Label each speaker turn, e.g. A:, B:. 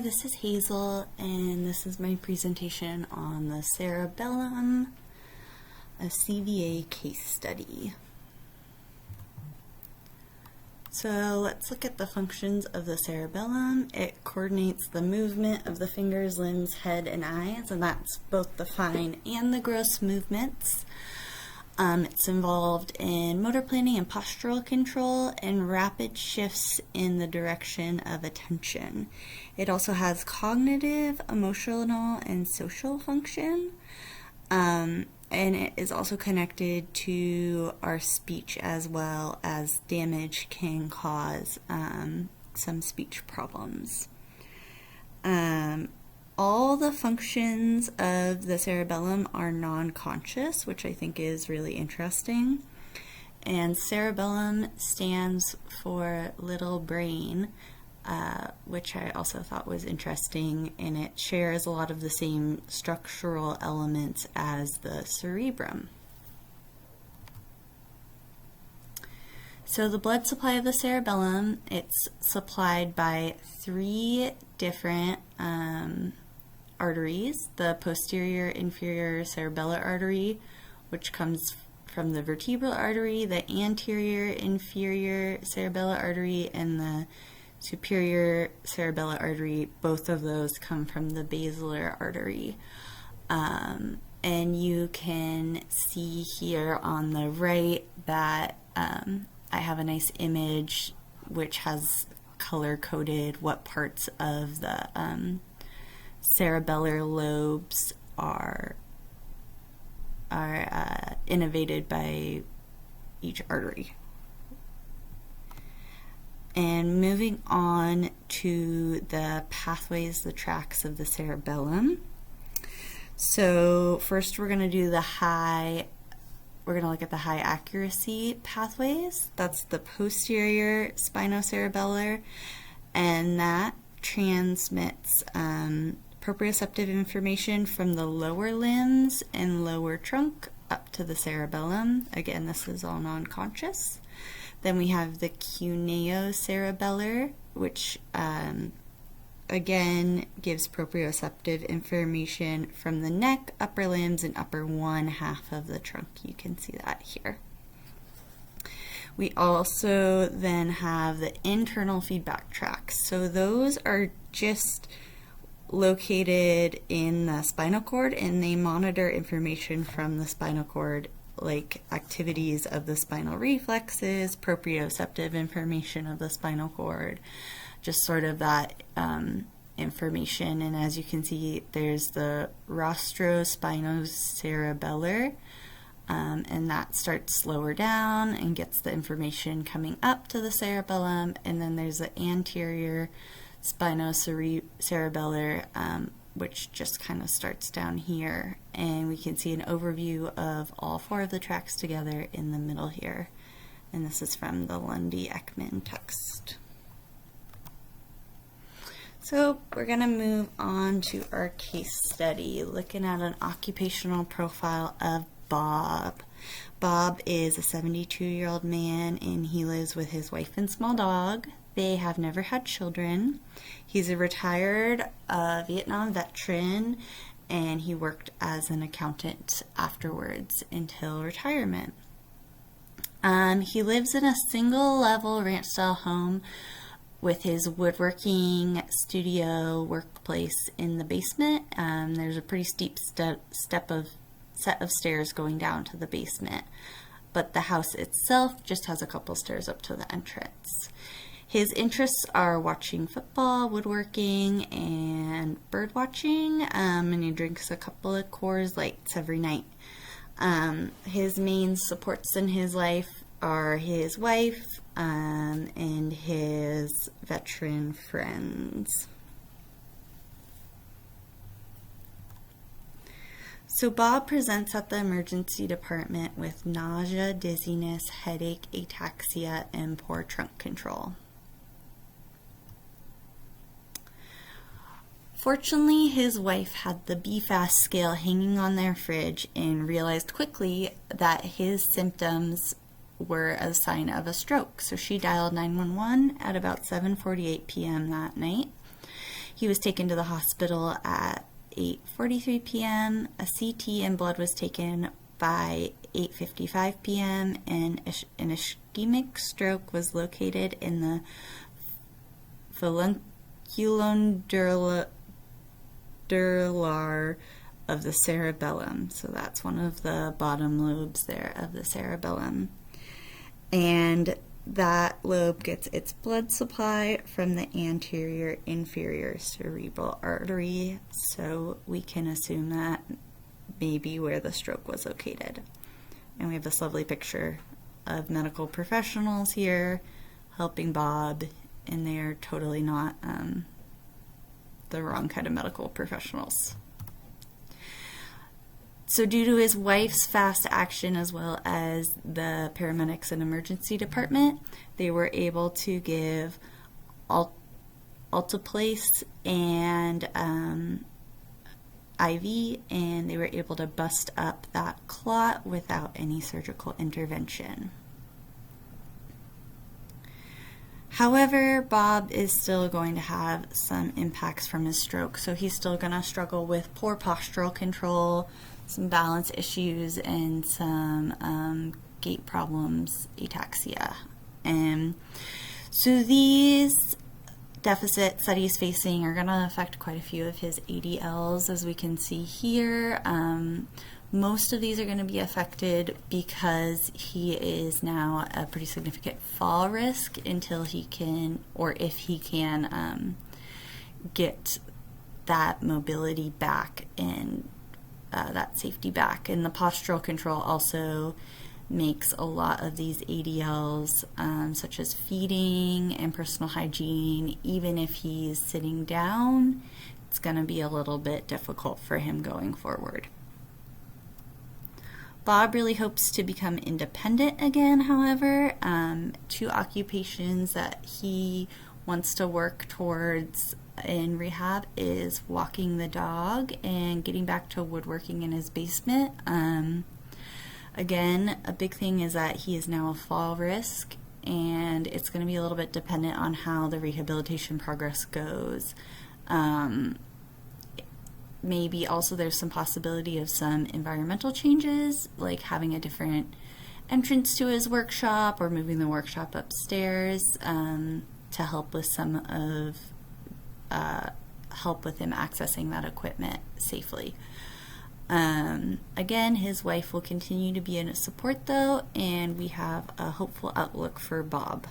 A: this is Hazel, and this is my presentation on the cerebellum, a CVA case study. So let's look at the functions of the cerebellum. It coordinates the movement of the fingers, limbs, head, and eyes, and that's both the fine and the gross movements. It's involved in motor planning and postural control and rapid shifts in the direction of attention. It also has cognitive, emotional, and social function. And it is also connected to our speech, as well as damage can cause some speech problems. All the functions of the cerebellum are non-conscious, which I think is really interesting. And cerebellum stands for little brain, which I also thought was interesting, and it shares a lot of the same structural elements as the cerebrum. So the blood supply of the cerebellum, it's supplied by three different arteries: the posterior inferior cerebellar artery, which comes from the vertebral artery, the anterior inferior cerebellar artery, and the superior cerebellar artery. Both of those come from the basilar artery. And you can see here on the right that I have a nice image which has color-coded what parts of the cerebellar lobes are innervated by each artery. And moving on to the pathways, the tracks of the cerebellum. So first we're going to do we're going to look at the high accuracy pathways. That's the posterior spinocerebellar, and that transmits proprioceptive information from the lower limbs and lower trunk up to the cerebellum. Again, this is all non-conscious. Then we have the cuneocerebellar, which again gives proprioceptive information from the neck, upper limbs, and upper one half of the trunk. You can see that here. We also then have the internal feedback tracts. So those are just located in the spinal cord, and they monitor information from the spinal cord, like activities of the spinal reflexes, proprioceptive information of the spinal cord, just sort of that information. And as you can see, there's the rostrospinocerebellar, and that starts lower down and gets the information coming up to the cerebellum. And then there's the anterior spinocerebellar, which just kind of starts down here. And we can see an overview of all four of the tracks together in the middle here. And this is from the Lundy-Ekman text. So we're going to move on to our case study, looking at an occupational profile of Bob. Bob is a 72-year-old man, and he lives with his wife and small dog. They have never had children. He's a retired Vietnam veteran, and he worked as an accountant afterwards until retirement. He lives in a single-level ranch-style home with his woodworking studio workplace in the basement. There's a pretty steep set of stairs going down to the basement, but the house itself just has a couple stairs up to the entrance. His interests are watching football, woodworking, and bird watching, and he drinks a couple of Coors Lights every night. His main supports in his life are his wife and his veteran friends. So Bob presents at the emergency department with nausea, dizziness, headache, ataxia, and poor trunk control. Fortunately, his wife had the BFAST scale hanging on their fridge and realized quickly that his symptoms were a sign of a stroke. So she dialed 911 at about 7:48 p.m. that night. He was taken to the hospital at 8:43 p.m. A CT and blood was taken by 8:55 p.m. and an ischemic stroke was located in the furunculum duralar of the cerebellum. So that's one of the bottom lobes there of the cerebellum. And that lobe gets its blood supply from the anterior inferior cerebral artery, so we can assume that may be where the stroke was located. And we have this lovely picture of medical professionals here helping Bob, and they're totally not the wrong kind of medical professionals. So due to his wife's fast action as well as the paramedics and emergency department, they were able to give alteplase and IV, and they were able to bust up that clot without any surgical intervention. However, Bob is still going to have some impacts from his stroke, so he's still going to struggle with poor postural control, some balance issues, and some gait problems, ataxia. And so these deficits that he's facing are going to affect quite a few of his ADLs, as we can see here. Most of these are going to be affected because he is now at a pretty significant fall risk until he can, or if he can, get that mobility back and that safety back. And the postural control also makes a lot of these ADLs, such as feeding and personal hygiene, even if he's sitting down, it's going to be a little bit difficult for him going forward. Bob really hopes to become independent again, however. Two occupations that he wants to work towards in rehab is walking the dog and getting back to woodworking in his basement. Again, a big thing is that he is now a fall risk, and it's going to be a little bit dependent on how the rehabilitation progress goes. Maybe also there's some possibility of some environmental changes, like having a different entrance to his workshop or moving the workshop upstairs to help with some of help with him accessing that equipment safely. Again, his wife will continue to be in a support though, and we have a hopeful outlook for Bob.